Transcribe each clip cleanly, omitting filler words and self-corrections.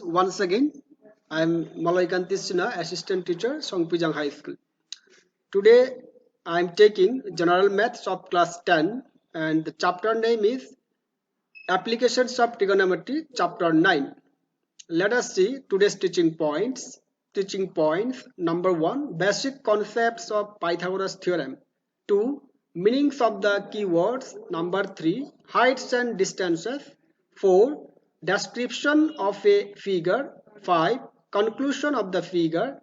once again. I am Malaikanti Sinha, assistant teacher, Songpujang High School. Today I am taking General Maths of class 10 and the chapter name is Applications of Trigonometry, chapter 9. Let us see today's teaching points. Teaching points number 1, basic concepts of Pythagoras theorem. 2, meanings of the keywords. Number 3, heights and distances. 4, description of a figure. 5, conclusion of the figure.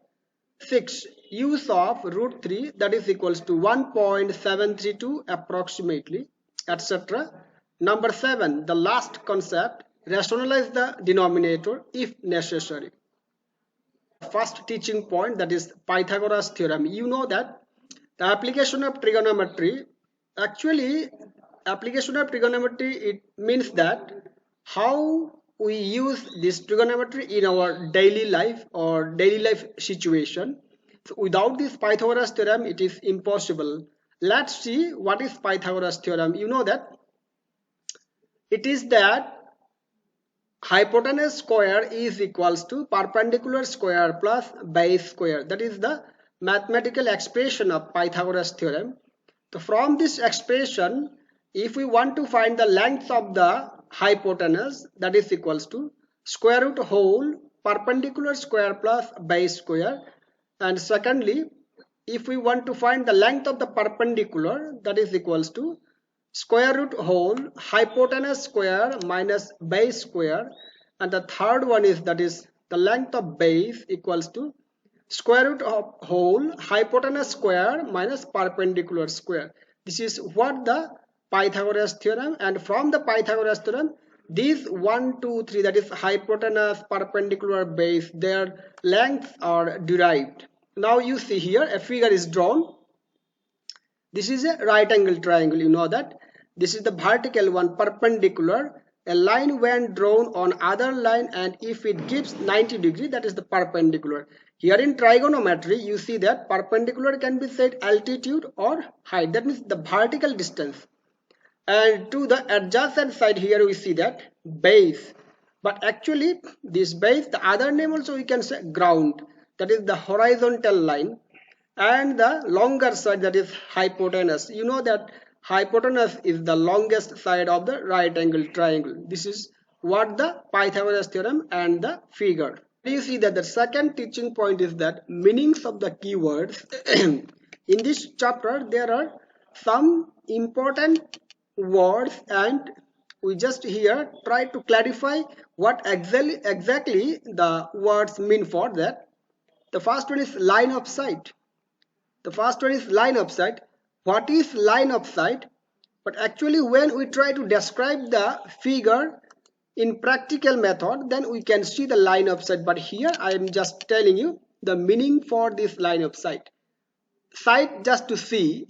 6, use of root 3 that is equals to 1.732 approximately, etc. Number 7, the last concept, rationalize the denominator if necessary. First teaching point, that is Pythagoras theorem. You know that the application of trigonometry, it means that how we use this trigonometry in our daily life or daily life situation. So without this Pythagoras theorem, it is impossible. Let's see what is Pythagoras theorem. You know that it is that hypotenuse square is equals to perpendicular square plus base square. That is the mathematical expression of Pythagoras theorem. So from this expression, if we want to find the length of the hypotenuse, that is equals to square root whole perpendicular square plus base square. And secondly, if we want to find the length of the perpendicular, that is equals to square root whole hypotenuse square minus base square. And the third one is that is the length of base equals to square root of whole hypotenuse square minus perpendicular square. This is what the Pythagoras theorem, and from the Pythagoras theorem, these 1, 2, 3, that is hypotenuse, perpendicular, base, their lengths are derived. Now you see here a figure is drawn. This is a right angle triangle. You know that this is the vertical one, perpendicular. A line when drawn on other line, and if it gives 90 degree, that is the perpendicular. Here in trigonometry, you see that perpendicular can be said altitude or height. That means the vertical distance. And to the adjacent side here we see that base. But actually this base, the other name also we can say ground. That is the horizontal line. And the longer side, that is hypotenuse. You know that hypotenuse is the longest side of the right angle triangle. This is what the Pythagoras theorem and the figure. You see that the second teaching point is that meanings of the keywords. In this chapter there are some important words, and we just here try to clarify what exactly the words mean for that. The first one is line of sight. The first one is line of sight. What is line of sight? But actually when we try to describe the figure in practical method, then we can see the line of sight. But here I am just telling you the meaning for this line of sight. Sight, just to see,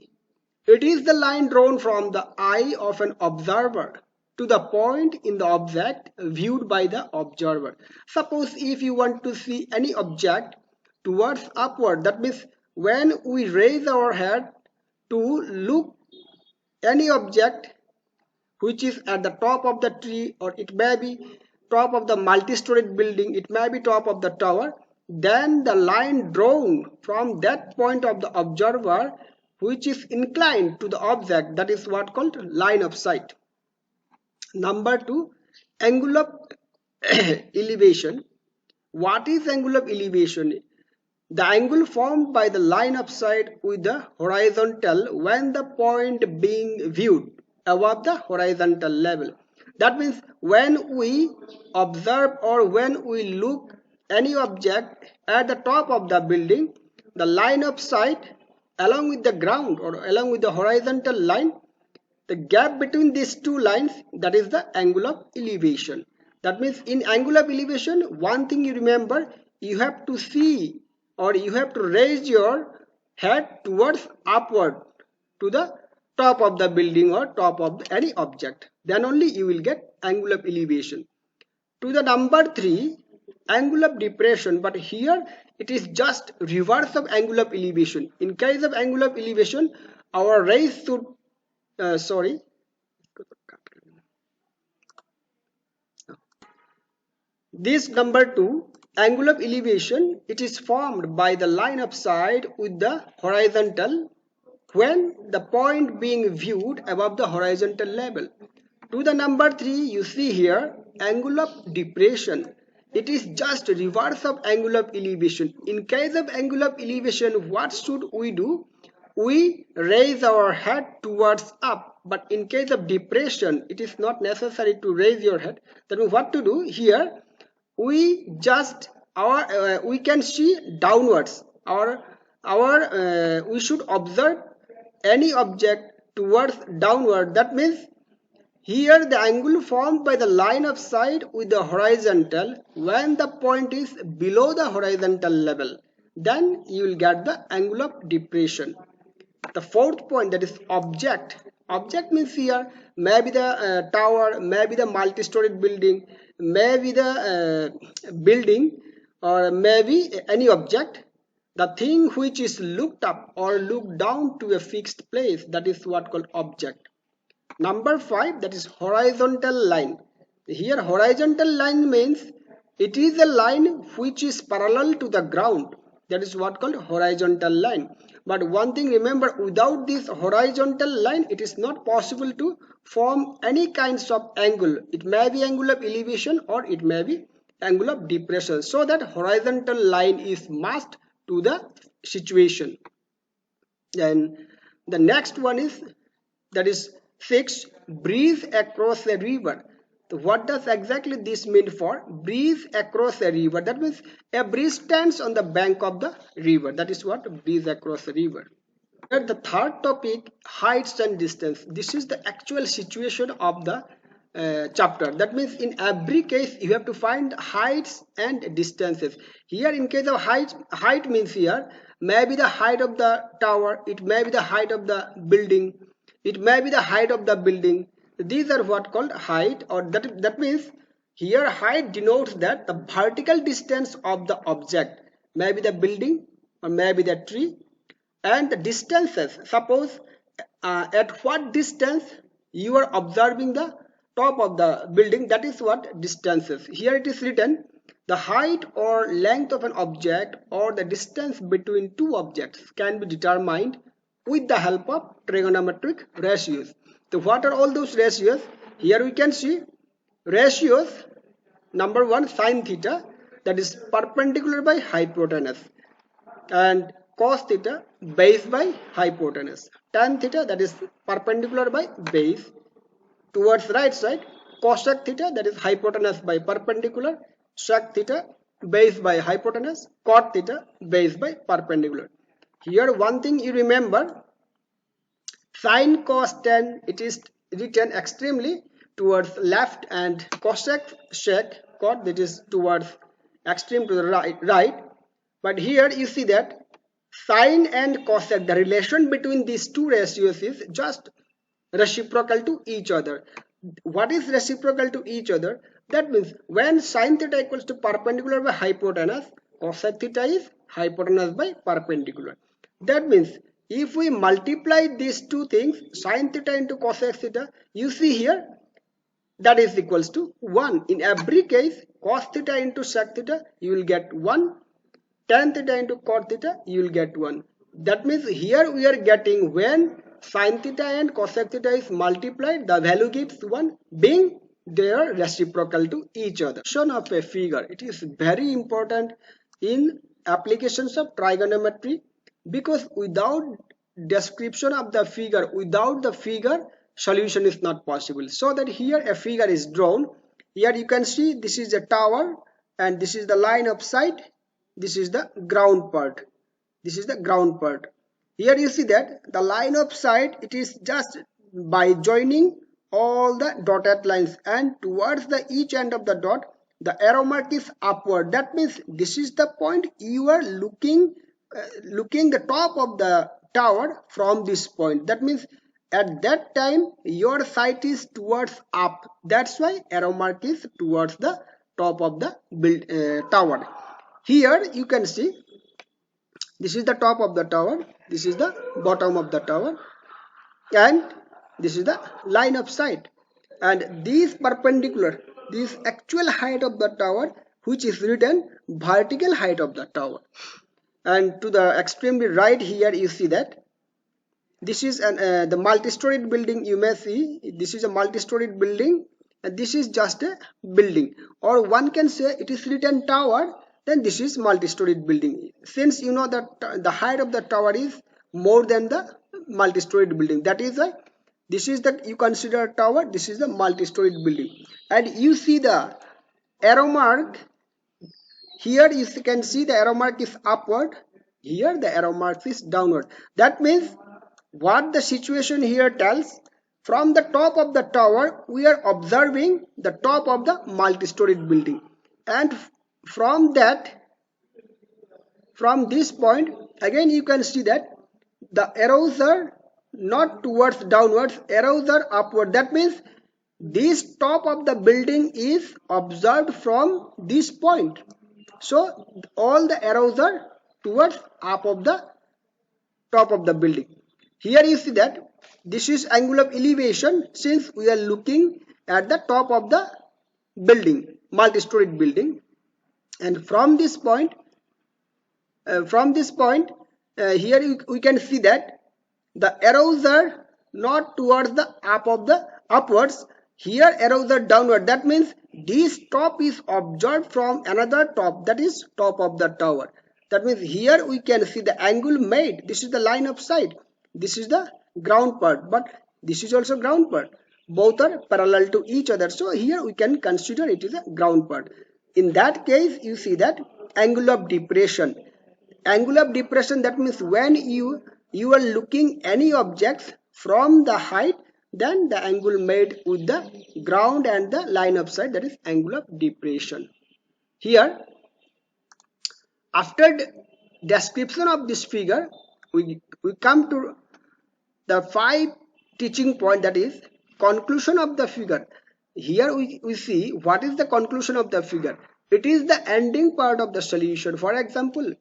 it is the line drawn from the eye of an observer to the point in the object viewed by the observer. Suppose if you want to see any object towards upward, that means when we raise our head to look any object which is at the top of the tree, or it may be top of the multi-storied building, it may be top of the tower, then the line drawn from that point of the observer which is inclined to the object, that is what called line of sight. Number 2, angle of elevation. What is angle of elevation? The angle formed by the line of sight with the horizontal when the point being viewed above the horizontal level. That means when we observe or when we look any object at the top of the building, the line of sight along with the ground or along with the horizontal line, the gap between these two lines, that is the angle of elevation. That means in angle of elevation, one thing you remember, you have to see or you have to raise your head towards upward to the top of the building or top of any object. Then only you will get angle of elevation. To the number 3, angle of depression. But here it is just reverse of angle of elevation. In case of angle of elevation, our raise should This number 2, angle of elevation, it is formed by the line of sight with the horizontal when the point being viewed above the horizontal level. To the number 3, you see here angle of depression. It is just reverse of angle of elevation. In case of angle of elevation, what should we do? We raise our head towards up. But in case of depression, it is not necessary to raise your head. Then what to do here? We just we can see downwards. We should observe any object towards downward. That means here the angle formed by the line of sight with the horizontal when the point is below the horizontal level, then you will get the angle of depression. The fourth point, that is object. Object means here maybe the tower, maybe the multi-storied building, maybe the building, or maybe any object. The thing which is looked up or looked down to a fixed place, that is what called object. Number 5, that is horizontal line. Here horizontal line means it is a line which is parallel to the ground. That is what called horizontal line. But one thing remember, without this horizontal line, it is not possible to form any kinds of angle. It may be angle of elevation or it may be angle of depression. So that horizontal line is must to the situation. Then the next one is, that is 6, breeze across a river. So what does exactly this mean for breeze across a river? That means a breeze stands on the bank of the river. That is what breeze across a river. Here the third topic, heights and distance. This is the actual situation of the chapter. That means in every case you have to find heights and distances. Here in case of height means here maybe the height of the tower, it may be the height of the building, it may be the height of the building. These are what called height, or that means here height denotes that the vertical distance of the object, maybe the building or maybe the tree. And the distances, suppose at what distance you are observing the top of the building, that is what distances. Here it is written the height or length of an object or the distance between two objects can be determined with the help of trigonometric ratios. So what are all those ratios? Here we can see ratios. Number 1, sine theta, that is perpendicular by hypotenuse, and cos theta, base by hypotenuse. Tan theta, that is perpendicular by base towards right side. Cosec theta, that is hypotenuse by perpendicular. Sec theta, base by hypotenuse. Cot theta, base by perpendicular. Here one thing you remember, sine, cos, tan, it is written extremely towards left, and cosec, sec, cot, that is towards extreme to the right. But here you see that sine and cosec, the relation between these two ratios is just reciprocal to each other. What is reciprocal to each other? That means when sine theta equals to perpendicular by hypotenuse, cosec theta is hypotenuse by perpendicular. That means if we multiply these two things, sine theta into cosec theta, you see here that is equals to 1. In every case, cos theta into sec theta, you will get 1. Tan theta into cot theta, you will get 1. That means here we are getting when sine theta and cosec theta is multiplied, the value gives 1, being they are reciprocal to each other. Of a figure, it is very important in applications of trigonometry, because without description of the figure, without the figure, solution is not possible. So that here a figure is drawn. Here you can see this is a tower and this is the line of sight. This is the ground part. This is the ground part. Here you see that the line of sight, it is just by joining all the dotted lines, and towards the each end of the dot the arrow mark is upward. That means this is the point you are looking the top of the tower from this point. That means at that time your sight is towards up. That's why arrow mark is towards the top of the tower. Here you can see this is the top of the tower, this is the bottom of the tower, and this is the line of sight, and these perpendicular, this actual height of the tower, which is written vertical height of the tower. And to the extremely right here, you see that this is the multi-storied building. You may see this is a multi-storied building, and this is just a building, or one can say it is written tower, then this is multi-storied building. Since you know that the height of the tower is more than the multi-storied building, that is why this is that you consider tower, this is the multi-storied building. And you see the arrow mark here, you can see the arrow mark is upward, here the arrow mark is downward. That means what the situation here tells, from the top of the tower we are observing the top of the multi-storied building, and from this point again you can see that the arrows are not towards downwards, arrows are upward. That means this top of the building is observed from this point, so all the arrows are towards up of the top of the building. Here you see that this is angle of elevation, since we are looking at the top of the building, multi-storied building. And from this point here we can see that the arrows are not towards the up of the upwards, here arrows are downward. That means this top is observed from another top, that is top of the tower. That means here we can see the angle made, this is the line of sight, this is the ground part, but this is also ground part, both are parallel to each other, so here we can consider it is a ground part. In that case you see that angle of depression, that means when you are looking any objects from the height, then the angle made with the ground and the line of sight, that is angle of depression. Here, after the description of this figure, we come to the 5 teaching point, that is conclusion of the figure. Here we see what is the conclusion of the figure. It is the ending part of the solution. For example,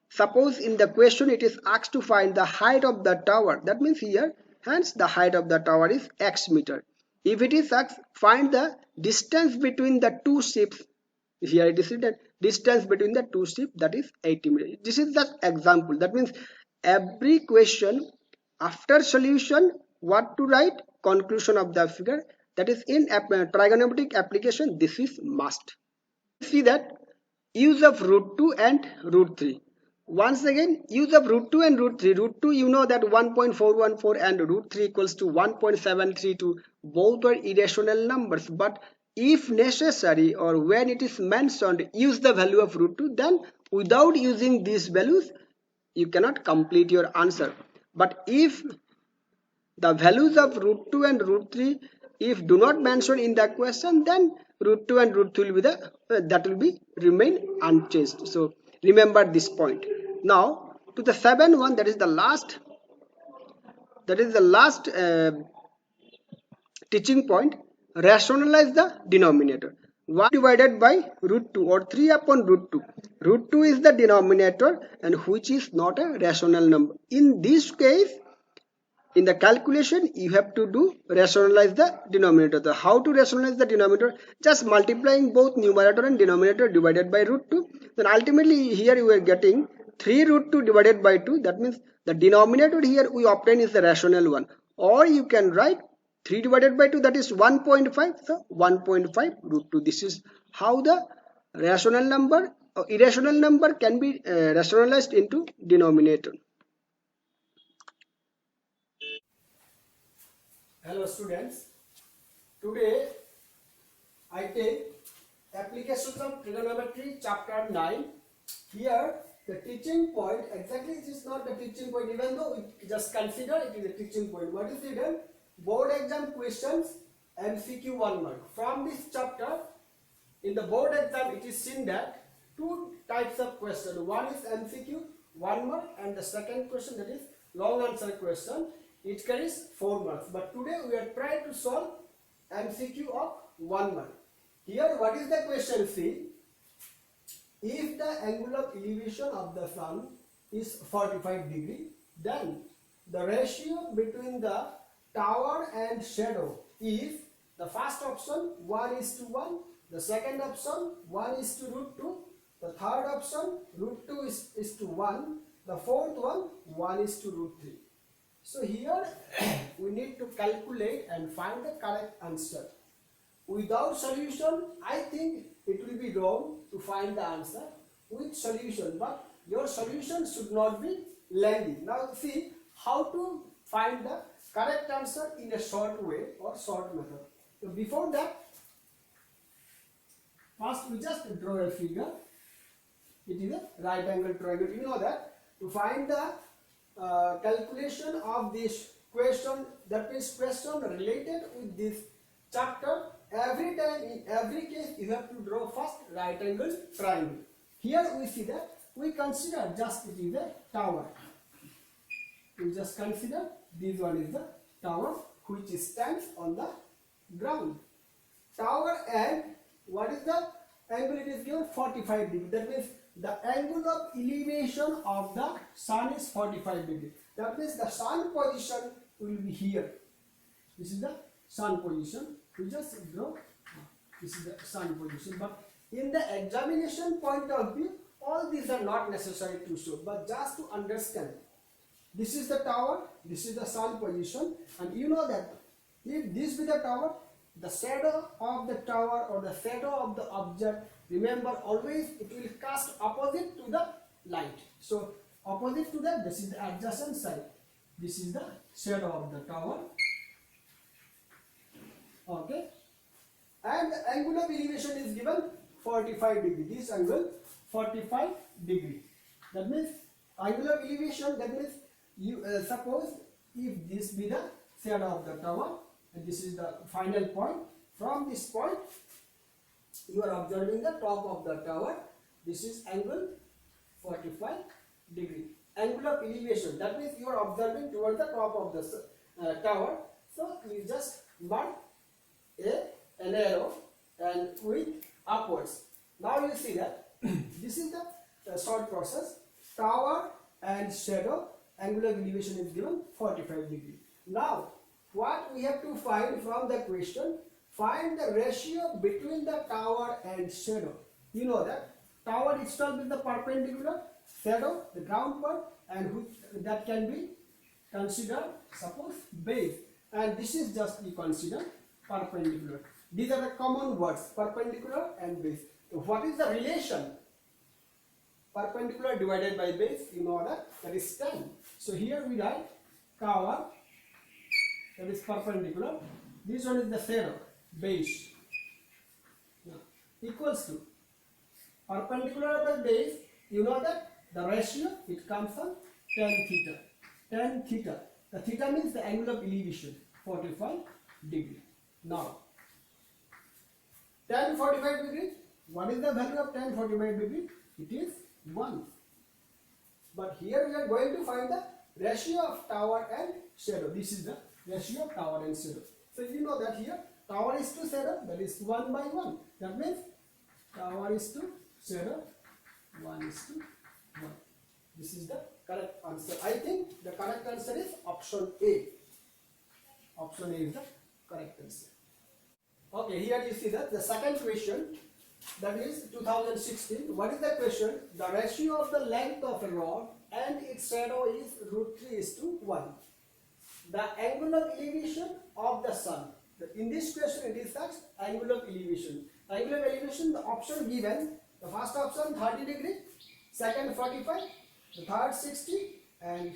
suppose in the question it is asked to find the height of the tower, that means here hence the height of the tower is x meter. If it is asked find the distance between the two ships, here it is written distance between the two ships, that is 80 meters. This is just example. That means every question after solution what to write, conclusion of the figure, that is in trigonometric application this is must. See that use of root 2 and root 3. Once again, use of root 2 and root 3. Root 2 you know that 1.414 and root 3 equals to 1.732. Both are irrational numbers, but if necessary or when it is mentioned use the value of root 2, then without using these values you cannot complete your answer. But if the values of root 2 and root 3 if do not mention in the question, then root 2 and root 3 will be the that will be remain unchanged. So remember this point. Now to the 7th one, that is the last teaching point. Rationalize the denominator. 1 divided by root 2 or 3 upon root 2. Root 2 is the denominator and which is not a rational number. In this case, in the calculation you have to do rationalize the denominator. So how to rationalize the denominator? Just multiplying both numerator and denominator divided by root 2. Then ultimately here you are getting 3 root 2 divided by 2. That means the denominator here we obtain is the rational one. Or you can write 3 divided by 2, that is 1.5. So 1.5 root 2. This is how the rational number or irrational number can be rationalized into denominator. Hello students, today I take applications of trigonometry chapter 9. Here the teaching point, exactly it is not the teaching point, even though we just consider it is a teaching point. What is it? Board exam questions MCQ 1 mark. From this chapter in the board exam it is seen that 2 types of question. One is MCQ 1 mark and the second question, that is long answer question. It carries 4 marks, but today we are trying to solve MCQ of 1 mark. Here what is the question? See, if the angle of elevation of the sun is 45 degree, then the ratio between the tower and shadow is The first option 1 is to 1, the second option 1 is to root 2, the third option root 2 is to 1, the fourth one 1 is to root 3. So here we need to calculate and find the correct answer. Without solution, I think it will be wrong to find the answer. With solution, but your solution should not be lengthy. Now see how to find the correct answer in a short way or short method. So before that, first we just draw a figure. It is a right angle triangle. You know that to find the calculation of this question, that means question related with this chapter, every time in every case you have to draw first right angle triangle. Here we see that we consider just it is a tower. We just consider this one is the tower which stands on the ground. Tower, and what is the angle it is given? 45 degree. That means the angle of elevation of the sun is 45 degree. That means the sun position will be here. This is the sun position. We just draw. This is the sun position. But in the examination point of view, all these are not necessary to show. But just to understand, this is the tower, this is the sun position, and you know that if this be the tower, the shadow of the tower or the shadow of the object, remember always it will cast opposite to the light. So opposite to that, this is the adjacent side. This is the shadow of the tower. Okay. And the angle of elevation is given 45 degree. This angle 45 degree. That means angle of elevation, that means you suppose if this be the shadow of the tower and this is the final point, from this point you are observing the top of the tower. This is angle 45 degree. Angle of elevation, that means you are observing towards the top of the tower. So you just mark an arrow and with upwards. Now you see that this is the short process. Tower and shadow, angle of elevation is given 45 degree. Now what we have to find from the question, find the ratio between the tower and shadow. You know that tower itself is the perpendicular, shadow the ground part, and which that can be considered suppose base, and this is just be considered perpendicular. These are the common words, perpendicular and base. So what is the relation? Perpendicular divided by base, you know that is 10. So here we write tower, that is perpendicular. This one is the shadow, base. Equals to perpendicular by base, you know that the ratio, it comes on tan theta. Tan theta. The theta means the angle of elevation, 45 degree. Now, tan 45 degree, what is the value of tan 45 degree? It is 1. But here we are going to find the ratio of tower and shadow. This is the ratio of tower and shadow. So you know that here tower is to shadow, that is 1 by 1. That means tower is to shadow, 1 is to 1. This is the correct answer. I think the correct answer is option A. Option A is the correct answer. Okay, here you see that the second question, that is 2016. What is the question? The ratio of the length of a rod and its shadow is √3:1. The angle of elevation of the sun. In this question it is such angle of elevation. Angle of elevation, the option given, the first option 30 degree, second 45, the third 60, and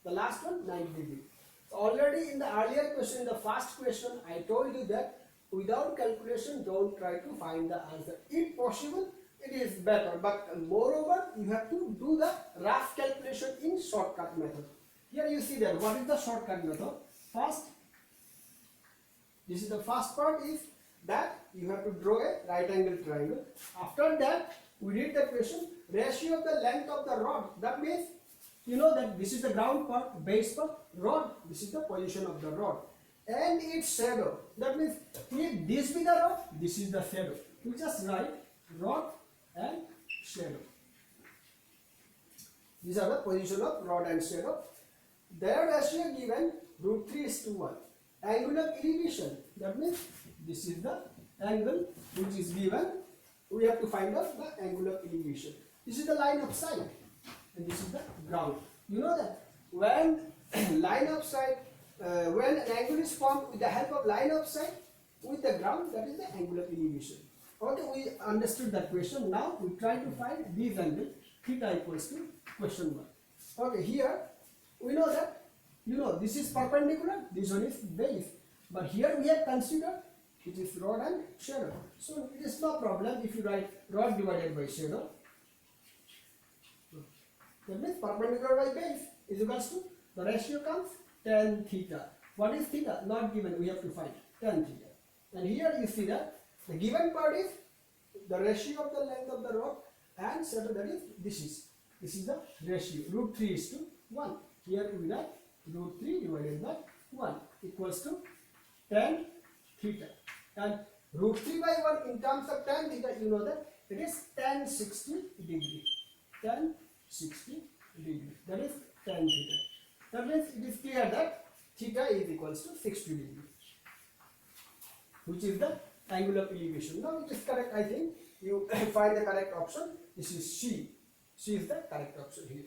the last one 90 degree. So already in the earlier question, the first question, I told you that without calculation, don't try to find the answer. If possible, it is better, but moreover, you have to do the rough calculation in shortcut method. Here you see that what is the shortcut method? First, this is the first part, is that you have to draw a right angle triangle. After that, we read the question, ratio of the length of the rod. That means, you know that this is the ground part, base part, rod, this is the position of the rod. And its shadow. That means, if this be the rod, this is the shadow. We just write rod and shadow. These are the position of rod and shadow. Their ratio given √3:1. Angle of elevation. That means this is the angle which is given. We have to find out the angle of elevation. This is the line of sight and this is the ground. You know that when line of sight, when an angle is formed with the help of line of sight with the ground, that is the angle of elevation. Okay, we understood that question. Now we try to find this angle theta equals to question mark. Okay, here we know that, you know, this is perpendicular, this one is base, but here we have considered it is rod and shadow. So it is no problem if you write rod divided by shadow. That means perpendicular by base is equals to, the ratio comes tan theta. What is theta? Not given, we have to find tan theta. And here you see that the given part is the ratio of the length of the rod and shadow, that is this is the ratio, root 3 is to 1. Here we write root 3 divided by 1 equals to tan theta. And root 3 by 1 in terms of tan theta, you know that it is tan 60 degree. Tan 60 degree. That is tan theta. That means it is clear that theta is equals to 60 degree, which is the angle of elevation. Now it is correct, I think. You find the correct option. This is C. C is the correct option here.